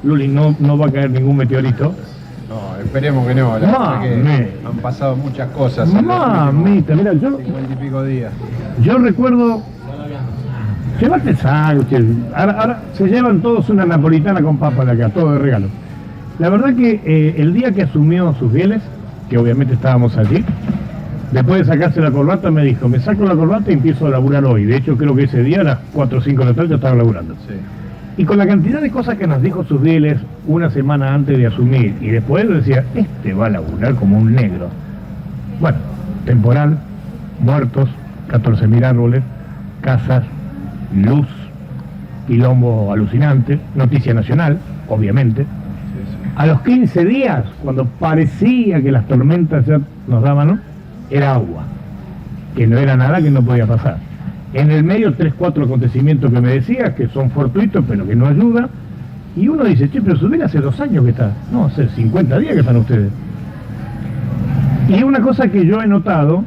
Luli, no va a caer ningún meteorito. No, esperemos que no. La verdad que han pasado muchas cosas. Mamita, mira, yo... 50 y pico días. Yo recuerdo... Llévate sándwiches. Ahora se llevan todos una napolitana con papa de acá, todo de regalo. La verdad que el día que asumió sus fieles, que obviamente estábamos allí, después de sacarse la corbata me dijo, me saco la corbata y empiezo a laburar hoy. De hecho creo que ese día a las 4 o 5 de la tarde ya estaba laburando. Sí. Y con la cantidad de cosas que nos dijo sus fieles una semana antes de asumir, y después decía, este va a laburar como un negro. Bueno, temporal, muertos, 14.000 árboles, casas, luz, quilombo alucinante, noticia nacional, obviamente. A los 15 días, cuando parecía que las tormentas ya nos daban, ¿no?, era agua, que no era nada que no podía pasar. En el medio 3, 4 acontecimientos que me decías, que son fortuitos, pero que no ayudan, y uno dice, che, pero Subir hace 2 años que está, no, hace 50 días que están ustedes. Y una cosa que yo he notado,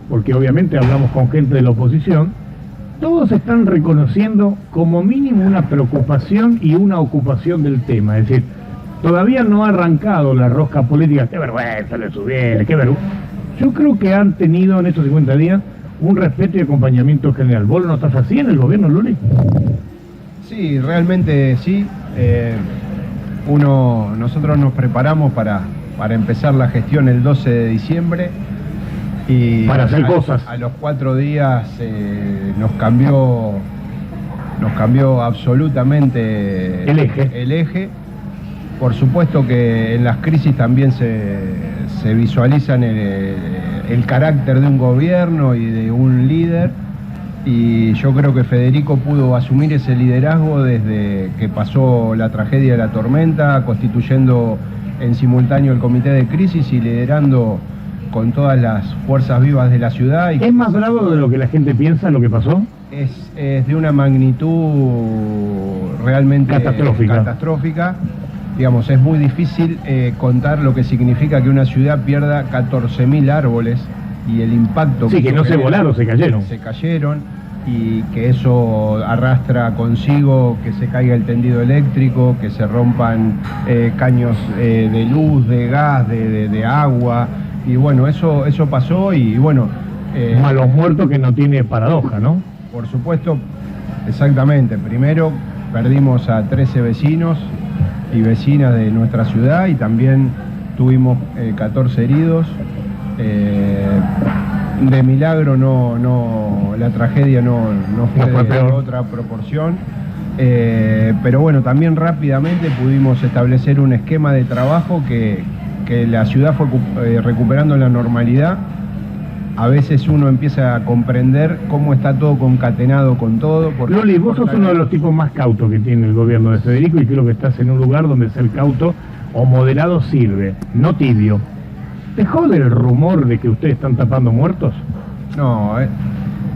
porque obviamente hablamos con gente de la oposición, todos están reconociendo como mínimo una preocupación y una ocupación del tema, es decir, todavía no ha arrancado la rosca política, qué vergüenza le Subir, qué vergüenza. Yo creo que han tenido en estos 50 días un respeto y acompañamiento general. ¿Vos lo notás así en el gobierno, Luli? Sí, realmente sí. Nosotros nos preparamos para empezar la gestión el 12 de diciembre. Y para hacer cosas. A los 4 días nos cambió absolutamente el eje. Por supuesto que en las crisis también se visualizan el carácter de un gobierno y de un líder, y yo creo que Federico pudo asumir ese liderazgo desde que pasó la tragedia de la tormenta, constituyendo en simultáneo el comité de crisis y liderando con todas las fuerzas vivas de la ciudad. ¿Es más bravo de lo que la gente piensa lo que pasó? Es de una magnitud realmente catastrófica. Digamos, es muy difícil contar lo que significa que una ciudad pierda 14.000 árboles y el impacto que no se volaron, se cayeron. Se cayeron, y que eso arrastra consigo que se caiga el tendido eléctrico, que se rompan caños de luz, de gas, de agua. Y bueno, eso pasó y bueno... Más los muertos, que no tiene paradoja, ¿no? Por supuesto, exactamente. Primero perdimos a 13 vecinos y vecinas de nuestra ciudad, y también tuvimos 14 heridos. De milagro la tragedia no fue de otra proporción. Pero bueno, también rápidamente pudimos establecer un esquema de trabajo que la ciudad fue recuperando la normalidad. A veces uno empieza a comprender cómo está todo concatenado con todo. Luli, vos sos uno de los tipos más cautos que tiene el gobierno de Federico, y creo que estás en un lugar donde ser cauto o moderado sirve, no tibio. ¿Te jode el rumor de que ustedes están tapando muertos? No,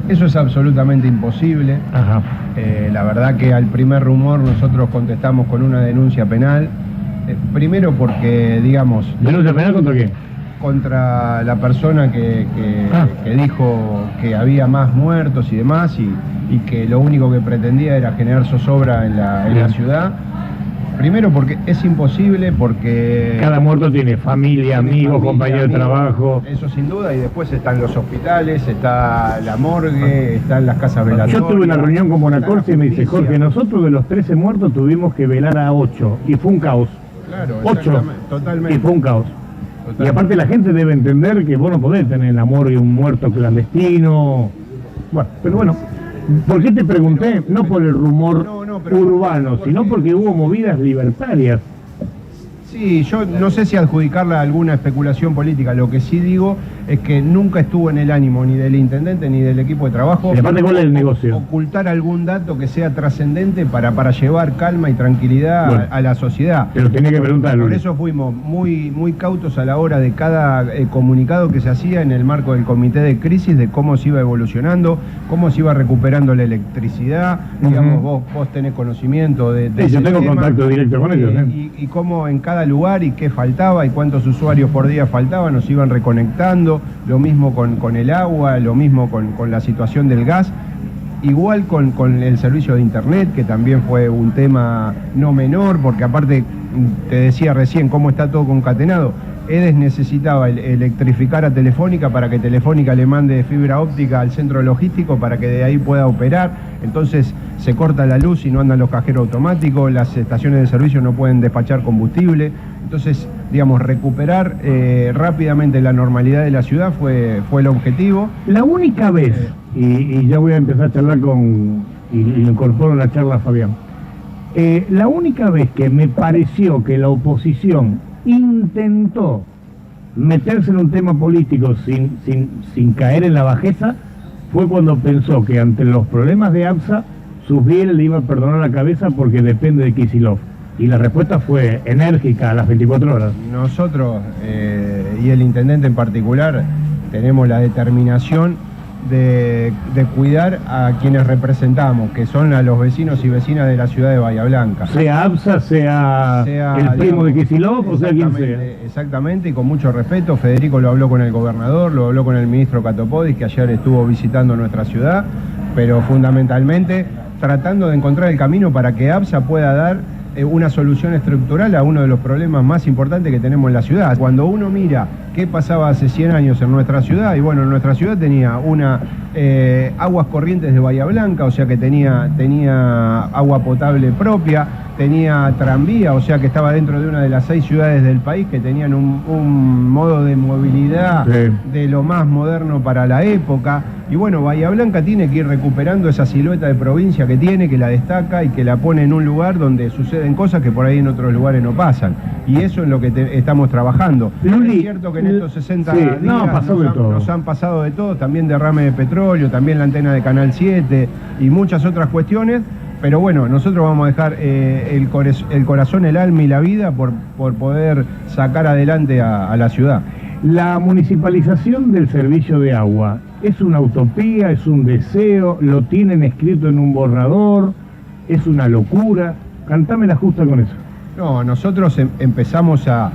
eso es absolutamente imposible. Ajá. La verdad que al primer rumor nosotros contestamos con una denuncia penal. Primero porque, digamos... ¿Denuncia penal contra qué? Contra la persona que dijo que había más muertos y demás, y que lo único que pretendía era generar zozobra en la ciudad. Primero porque es imposible, porque... Cada muerto tiene familia, amigos, compañeros de trabajo. Eso sin duda, y después están los hospitales, está la morgue, están las casas velatorias. Yo tuve una reunión con Bonacorsi y me dice, Jorge, nosotros de los 13 muertos tuvimos que velar a 8, y fue un caos. Claro, 8, totalmente. Y fue un caos. Totalmente. Y aparte la gente debe entender que vos no podés tener en la morgue un muerto clandestino. Bueno, pero bueno, ¿por qué te pregunté? No por el rumor urbano, sino porque hubo movidas libertarias. Sí, yo no sé si adjudicarla a alguna especulación política. Lo que sí digo es que nunca estuvo en el ánimo ni del intendente ni del equipo de trabajo ocultar algún dato que sea trascendente para llevar calma y tranquilidad a la sociedad. Pero tenía que preguntarlo. Por eso fuimos muy cautos a la hora de cada comunicado que se hacía en el marco del comité de crisis, de cómo se iba evolucionando, cómo se iba recuperando la electricidad. Digamos, vos tenés conocimiento de sí, yo tengo contacto directo con ellos. Y cómo en cada lugar y qué faltaba y cuántos usuarios por día faltaban, nos iban reconectando. Lo mismo con el agua, lo mismo con la situación del gas. igual con el servicio de internet, que también fue un tema no menor, porque aparte, te decía recién cómo está todo concatenado. EDES necesitaba electrificar a Telefónica para que Telefónica le mande fibra óptica al centro logístico para que de ahí pueda operar. Entonces se corta la luz y no andan los cajeros automáticos, las estaciones de servicio no pueden despachar combustible. Entonces, digamos, recuperar rápidamente la normalidad de la ciudad fue el objetivo. La única vez, y ya voy a empezar a charlar y incorporo en la charla a Fabián, la única vez que me pareció que la oposición intentó meterse en un tema político sin caer en la bajeza fue cuando pensó que ante los problemas de ABSA sus bienes le iban a perdonar la cabeza porque depende de Kicillof. Y la respuesta fue enérgica a las 24 horas. Nosotros, y el intendente en particular, tenemos la determinación de cuidar a quienes representamos, que son a los vecinos y vecinas de la ciudad de Bahía Blanca. Sea ABSA, sea el primo de Kicillof, o sea quien sea. Exactamente, y con mucho respeto. Federico lo habló con el gobernador, lo habló con el ministro Catopodis, que ayer estuvo visitando nuestra ciudad, pero fundamentalmente tratando de encontrar el camino para que ABSA pueda dar una solución estructural a uno de los problemas más importantes que tenemos en la ciudad. Cuando uno mira qué pasaba hace 100 años en nuestra ciudad, y bueno, en nuestra ciudad tenía aguas corrientes de Bahía Blanca, o sea que tenía agua potable propia, tenía tranvía, o sea que estaba dentro de una de las 6 ciudades del país que tenían un modo de movilidad de lo más moderno para la época. Y bueno, Bahía Blanca tiene que ir recuperando esa silueta de provincia que tiene, que la destaca y que la pone en un lugar donde suceden cosas que por ahí en otros lugares no pasan. Y eso es lo que estamos trabajando. Luli, es cierto que en estos 60 días nos han pasado de todo, también derrame de petróleo, también la antena de Canal 7 y muchas otras cuestiones. Pero bueno, nosotros vamos a dejar el corazón, el alma y la vida por poder sacar adelante a la ciudad. La municipalización del servicio de agua, ¿es una utopía, es un deseo, lo tienen escrito en un borrador, es una locura? Cantámela justa con eso. No, nosotros empezamos a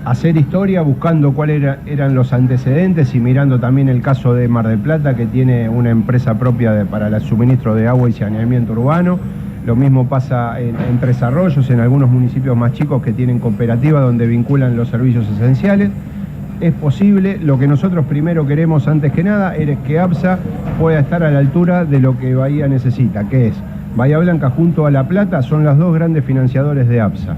hacer historia buscando cuáles eran los antecedentes y mirando también el caso de Mar del Plata, que tiene una empresa propia para el suministro de agua y saneamiento urbano. Lo mismo pasa en Tres Arroyos, en algunos municipios más chicos que tienen cooperativas donde vinculan los servicios esenciales. Es posible. Lo que nosotros primero queremos, antes que nada, es que ABSA pueda estar a la altura de lo que Bahía necesita, que es Bahía Blanca junto a La Plata son los dos grandes financiadores de ABSA.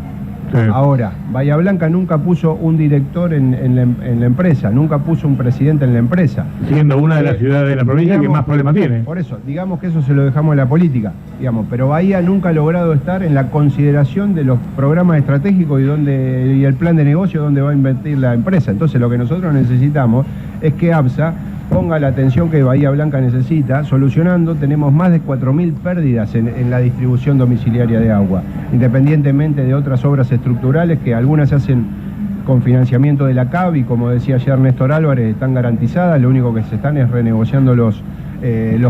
Sí. Ahora, Bahía Blanca nunca puso un director en la empresa, nunca puso un presidente en la empresa. Siendo una de las ciudades de la provincia que más problemas tiene. Por eso, digamos que eso se lo dejamos a la política, pero Bahía nunca ha logrado estar en la consideración de los programas estratégicos y el plan de negocio donde va a invertir la empresa. Entonces lo que nosotros necesitamos es que ABSA ponga la atención que Bahía Blanca necesita, solucionando. Tenemos más de 4.000 pérdidas en la distribución domiciliaria de agua, independientemente de otras obras estructurales que algunas se hacen con financiamiento de la CAB y, como decía ayer Néstor Álvarez, están garantizadas. Lo único que se están es renegociando los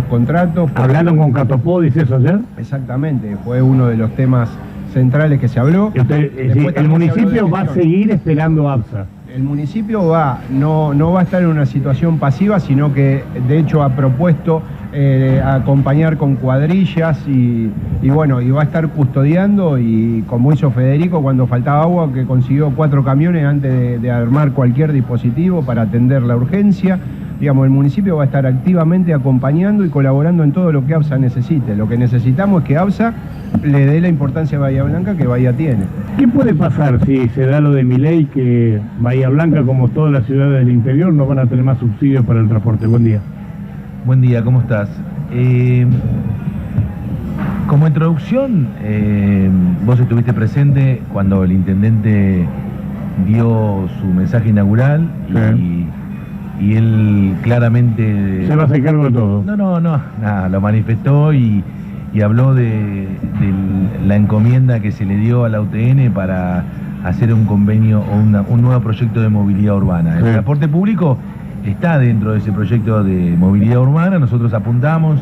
contratos. ¿Hablaron con Catopodis eso ayer? Exactamente, fue uno de los temas centrales que se habló. El municipio va a seguir esperando ABSA. El municipio no va a estar en una situación pasiva, sino que de hecho ha propuesto acompañar con cuadrillas y va a estar custodiando, y como hizo Federico cuando faltaba agua, que consiguió 4 camiones antes de armar cualquier dispositivo para atender la urgencia. Digamos, el municipio va a estar activamente acompañando y colaborando en todo lo que ABSA necesite. Lo que necesitamos es que ABSA le dé la importancia a Bahía Blanca que Bahía tiene. ¿Qué puede pasar si se da lo de Milei, que Bahía Blanca, como todas las ciudades del interior, no van a tener más subsidios para el transporte? Buen día. Buen día, ¿cómo estás? Como introducción, vos estuviste presente cuando el intendente dio su mensaje inaugural. Sí. Y él claramente... Se va a hacer cargo de todo. No, nada, lo manifestó y habló de la encomienda que se le dio a la UTN para hacer un convenio o un nuevo proyecto de movilidad urbana. El transporte público está dentro de ese proyecto de movilidad urbana. Nosotros apuntamos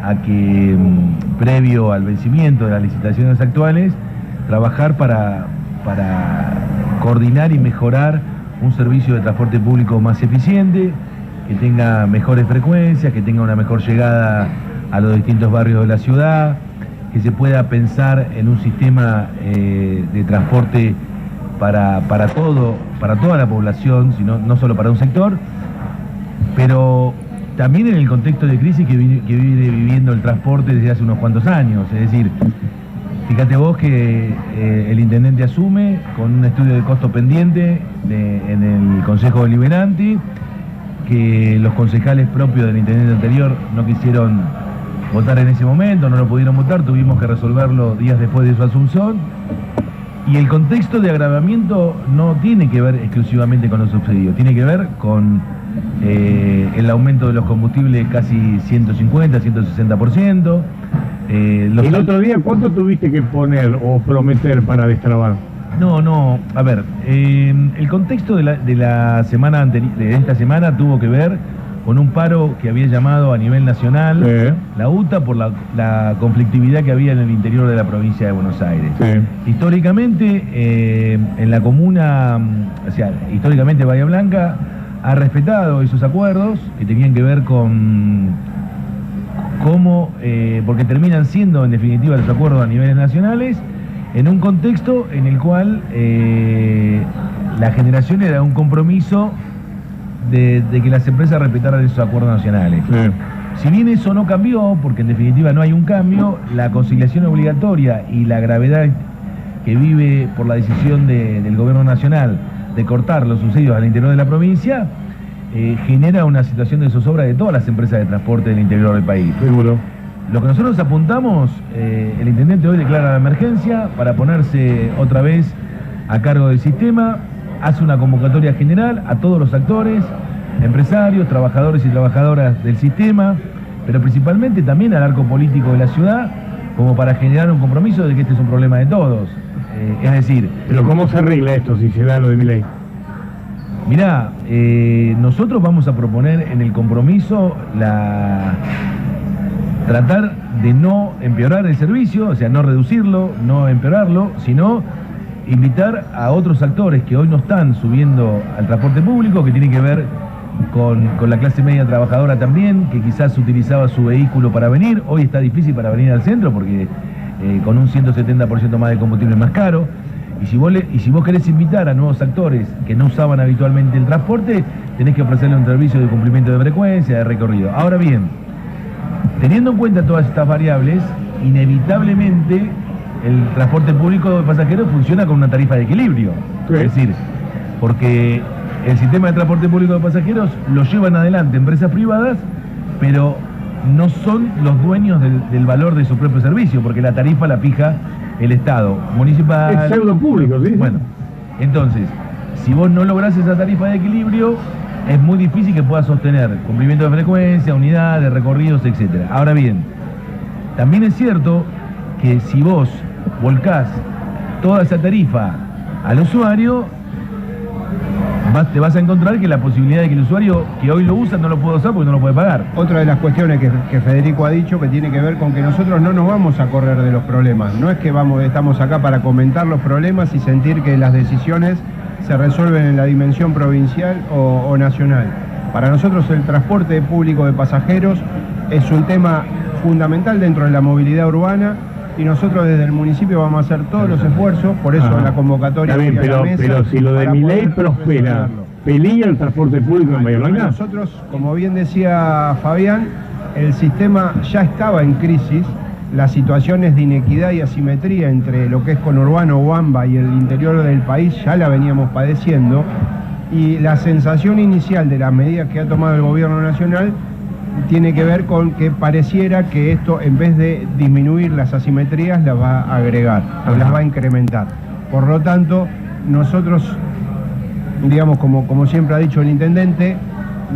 a que, previo al vencimiento de las licitaciones actuales, trabajar para coordinar y mejorar un servicio de transporte público más eficiente, que tenga mejores frecuencias, que tenga una mejor llegada a los distintos barrios de la ciudad, que se pueda pensar en un sistema de transporte para toda la población, sino no solo para un sector, pero también en el contexto de crisis que viene viviendo el transporte desde hace unos cuantos años. Es decir, fíjate vos que el intendente asume con un estudio de costo pendiente en el Consejo Deliberante, que los concejales propios del intendente anterior no quisieron votar en ese momento, no lo pudieron votar, tuvimos que resolverlo días después de su asunción. Y el contexto de agravamiento no tiene que ver exclusivamente con los subsidios, tiene que ver con el aumento de los combustibles casi 150, 160%. El otro día, ¿cuánto tuviste que poner o prometer para destrabar? No, a ver, el contexto de la semana anterior, de esta semana, tuvo que ver con un paro que había llamado a nivel nacional la UTA por la conflictividad que había en el interior de la provincia de Buenos Aires. Sí. Históricamente, en la comuna, históricamente Bahía Blanca ha respetado esos acuerdos que tenían que ver con cómo, porque terminan siendo en definitiva los acuerdos a niveles nacionales, en un contexto en el cual la generación era un compromiso de que las empresas respetaran esos acuerdos nacionales. Sí. Si bien eso no cambió, porque en definitiva no hay un cambio, la conciliación obligatoria y la gravedad que vive por la decisión del gobierno nacional de cortar los subsidios al interior de la provincia, genera una situación de zozobra de todas las empresas de transporte del interior del país. Seguro. Lo que nosotros apuntamos, el intendente hoy declara la emergencia para ponerse otra vez a cargo del sistema, hace una convocatoria general a todos los actores, empresarios, trabajadores y trabajadoras del sistema, pero principalmente también al arco político de la ciudad, como para generar un compromiso de que este es un problema de todos. Es decir... ¿Pero cómo se arregla esto si se da lo de Milei? Mirá, nosotros vamos a proponer en el compromiso tratar de no empeorar el servicio, o sea, no reducirlo, no empeorarlo, sino invitar a otros actores que hoy no están subiendo al transporte público, que tiene que ver con la clase media trabajadora también, que quizás utilizaba su vehículo para venir, hoy está difícil para venir al centro porque con un 170% más de combustible es más caro. Y si vos querés invitar a nuevos actores que no usaban habitualmente el transporte, tenés que ofrecerle un servicio de cumplimiento de frecuencia, de recorrido. Ahora bien, teniendo en cuenta todas estas variables, inevitablemente el transporte público de pasajeros funciona con una tarifa de equilibrio. Sí. Es decir, porque el sistema de transporte público de pasajeros lo llevan adelante empresas privadas, pero no son los dueños del valor de su propio servicio, porque la tarifa la fija el Estado municipal. Es pseudo público, ¿sí? Bueno, entonces, si vos no lográs esa tarifa de equilibrio, es muy difícil que puedas sostener cumplimiento de frecuencia, unidades, recorridos, etc. Ahora bien, también es cierto que si vos volcás toda esa tarifa al usuario, te vas a encontrar que la posibilidad de que el usuario que hoy lo usa no lo puede usar porque no lo puede pagar. Otra de las cuestiones que Federico ha dicho que tiene que ver con que nosotros no nos vamos a correr de los problemas. No es que estamos acá para comentar los problemas y sentir que las decisiones se resuelven en la dimensión provincial o nacional. Para nosotros el transporte público de pasajeros es un tema fundamental dentro de la movilidad urbana y nosotros desde el municipio vamos a hacer todos los esfuerzos, por eso la convocatoria... Está bien, pero si lo de Milei prospera, ¿pelea el transporte público en Bahía Blanca? Nosotros, como bien decía Fabián, el sistema ya estaba en crisis, las situaciones de inequidad y asimetría entre lo que es conurbano o AMBA y el interior del país ya la veníamos padeciendo, y la sensación inicial de las medidas que ha tomado el gobierno nacional tiene que ver con que pareciera que esto, en vez de disminuir las asimetrías, las va a agregar, o las va a incrementar. Por lo tanto, nosotros, digamos, como siempre ha dicho el intendente,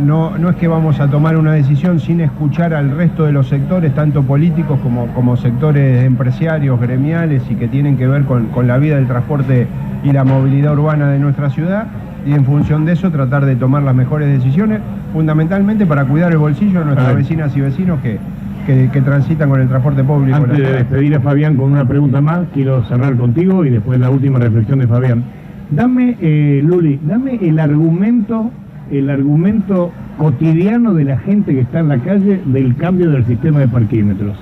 no es que vamos a tomar una decisión sin escuchar al resto de los sectores, tanto políticos como sectores empresarios, gremiales, y que tienen que ver con la vida del transporte y la movilidad urbana de nuestra ciudad, y en función de eso tratar de tomar las mejores decisiones, fundamentalmente para cuidar el bolsillo de nuestras vecinas y vecinos que transitan con el transporte público. Antes de despedir a Fabián con una pregunta más, quiero cerrar contigo y después la última reflexión de Fabián. Dame, Luli, dame el argumento el argumento cotidiano de la gente que está en la calle del cambio del sistema de parquímetros?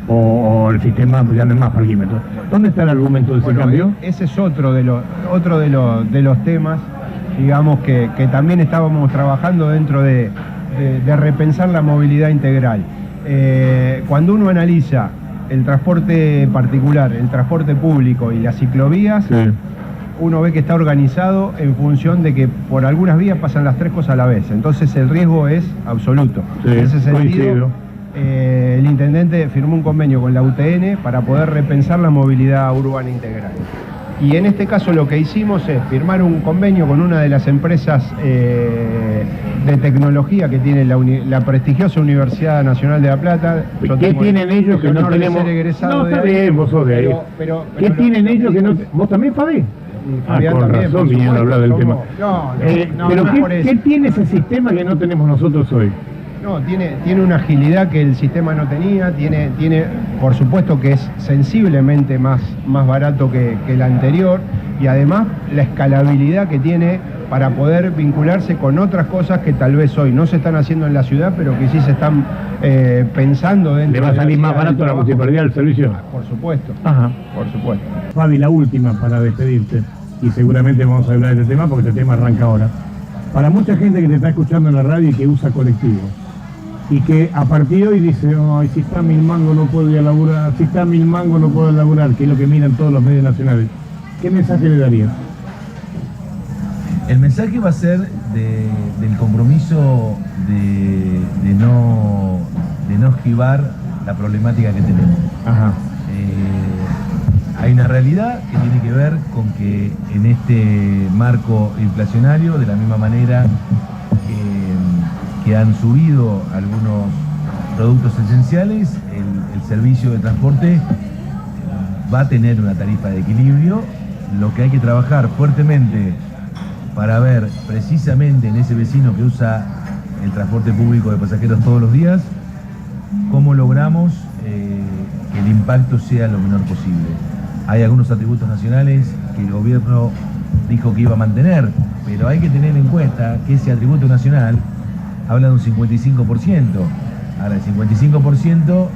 O el sistema, ya no es más parquímetros. ¿Dónde está el argumento de ese cambio? Ese es otro de los temas, digamos, que también estábamos trabajando dentro de repensar la movilidad integral. Cuando uno analiza el transporte particular, el transporte público y las ciclovías, sí, uno ve que está organizado en función de que por algunas vías pasan las tres cosas a la vez. Entonces el riesgo es absoluto. Sí, en ese sentido, el intendente firmó un convenio con la UTN para poder repensar la movilidad urbana integral. Y en este caso lo que hicimos es firmar un convenio con una de las empresas de tecnología que tiene la prestigiosa Universidad Nacional de La Plata. ¿Qué tienen ellos que no tenemos? No, está bien, vos sos de ahí. ¿Qué tienen ellos que no? ¿Vos también, Fabi? Fabián con también, razón vinieron a hablar del tema. Pero no ¿qué tiene ese sistema que no tenemos nosotros hoy? No, tiene una agilidad que el sistema no tenía, tiene por supuesto que es sensiblemente más barato que el anterior, y además la escalabilidad que tiene para poder vincularse con otras cosas que tal vez hoy no se están haciendo en la ciudad, pero que sí se están pensando dentro. ¿Le va a salir más barato a la municipalidad el servicio? Por supuesto. Ajá. Por supuesto. Fabi, la última para despedirte, y seguramente vamos a hablar de este tema porque este tema arranca ahora. Para mucha gente que te está escuchando en la radio y que usa colectivos, y que a partir de hoy dice, ay, si está 1000 mangos no puedo ir a laburar, si está 1000 mangos no puedo laburar, que es lo que miran todos los medios nacionales. ¿Qué mensaje le darías? El mensaje va a ser del compromiso de no esquivar la problemática que tenemos. Ajá. Hay una realidad que tiene que ver con que en este marco inflacionario, de la misma manera que han subido algunos productos esenciales, el servicio de transporte va a tener una tarifa de equilibrio. Lo que hay que trabajar fuertemente para ver precisamente en ese vecino que usa el transporte público de pasajeros todos los días, cómo logramos que el impacto sea lo menor posible. Hay algunos atributos nacionales que el gobierno dijo que iba a mantener, pero hay que tener en cuenta que ese atributo nacional habla de un 55%. Ahora, el 55%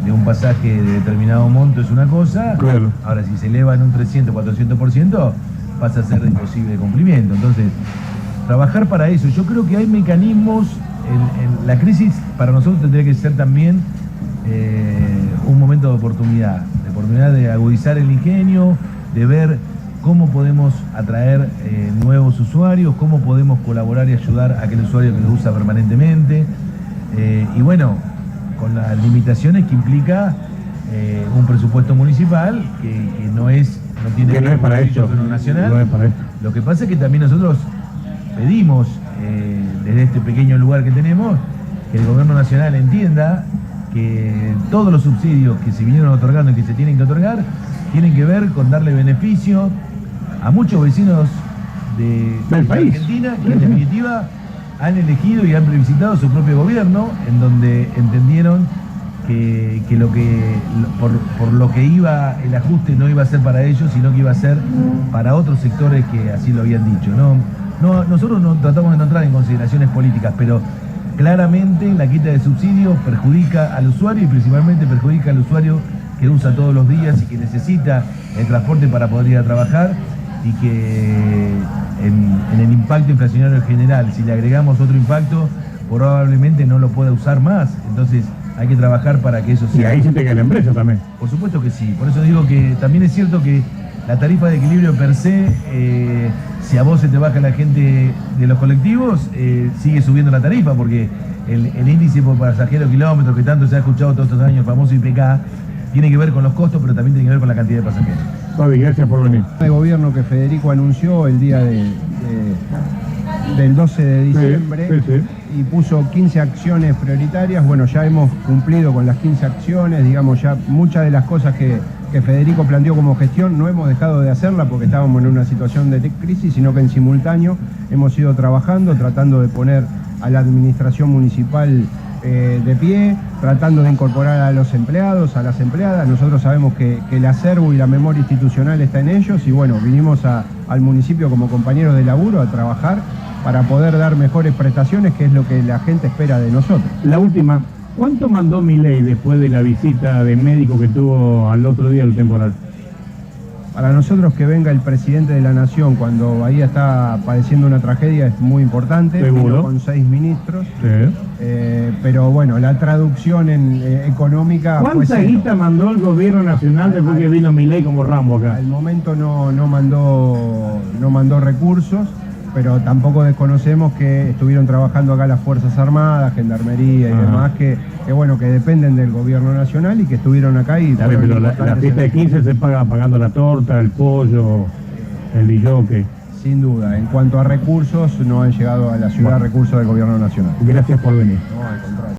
de un pasaje de determinado monto es una cosa. Claro. Ahora, si se eleva en un 300, 400%, pasa a ser de imposible cumplimiento. Entonces, trabajar para eso. Yo creo que hay mecanismos. En la crisis para nosotros tendría que ser también un momento de oportunidad de agudizar el ingenio, de ver cómo podemos atraer nuevos usuarios, cómo podemos colaborar y ayudar a aquel usuario que lo usa permanentemente. Y bueno, con las limitaciones que implica un presupuesto municipal que no tiene que no es para esto, nacional. No es para esto. Lo que pasa es que también nosotros pedimos desde este pequeño lugar que tenemos que el gobierno nacional entienda que todos los subsidios que se vinieron otorgando y que se tienen que otorgar tienen que ver con darle beneficio a muchos vecinos del país, Argentina, que en definitiva han elegido y han revisitado su propio gobierno, en donde entendieron que por lo que iba el ajuste no iba a ser para ellos, sino que iba a ser para otros sectores que así lo habían dicho. Nosotros no tratamos de no entrar en consideraciones políticas, pero claramente la quita de subsidios perjudica al usuario y principalmente perjudica al usuario que usa todos los días y que necesita el transporte para poder ir a trabajar, y que en el impacto inflacionario en general, si le agregamos otro impacto, probablemente no lo pueda usar más. Entonces hay que trabajar para que eso sea. Y ahí se te cae la empresa también. Por supuesto que sí. Por eso digo que también es cierto que la tarifa de equilibrio per se, si a vos se te baja la gente de los colectivos, sigue subiendo la tarifa, porque el índice por pasajero kilómetro que tanto se ha escuchado todos estos años, el famoso IPK, tiene que ver con los costos, pero también tiene que ver con la cantidad de pasajeros. Fabi, gracias por venir. El gobierno que Federico anunció el día del 12 de diciembre, sí. Y puso 15 acciones prioritarias. Bueno, ya hemos cumplido con las 15 acciones, digamos, ya muchas de las cosas que Federico planteó como gestión no hemos dejado de hacerla porque estábamos en una situación de crisis, sino que en simultáneo hemos ido trabajando, tratando de poner a la administración municipal de pie, tratando de incorporar a los empleados, a las empleadas. Nosotros sabemos que el acervo y la memoria institucional está en ellos, y bueno, vinimos al municipio como compañeros de laburo a trabajar para poder dar mejores prestaciones, que es lo que la gente espera de nosotros. La última, ¿cuánto mandó Milei después de la visita de médico que tuvo al otro día del temporal? Para nosotros que venga el presidente de la Nación cuando Bahía está padeciendo una tragedia es muy importante. Seguro. Vino con 6 ministros. Sí. Pero bueno, la traducción económica fue ¿Cuánta cero. guita mandó el gobierno nacional después que vino Milei como Rambo acá? Al momento no mandó recursos, pero tampoco desconocemos que estuvieron trabajando acá las Fuerzas Armadas, Gendarmería y Ajá. demás, que bueno, que dependen del gobierno nacional y que estuvieron acá y Está bien, fueron pero la importantes fiesta de en- 15 se paga pagando la torta, el pollo, el billoque. Sin duda, en cuanto a recursos, no han llegado a la ciudad Bueno. recursos del gobierno nacional. Gracias por venir. No, al contrario.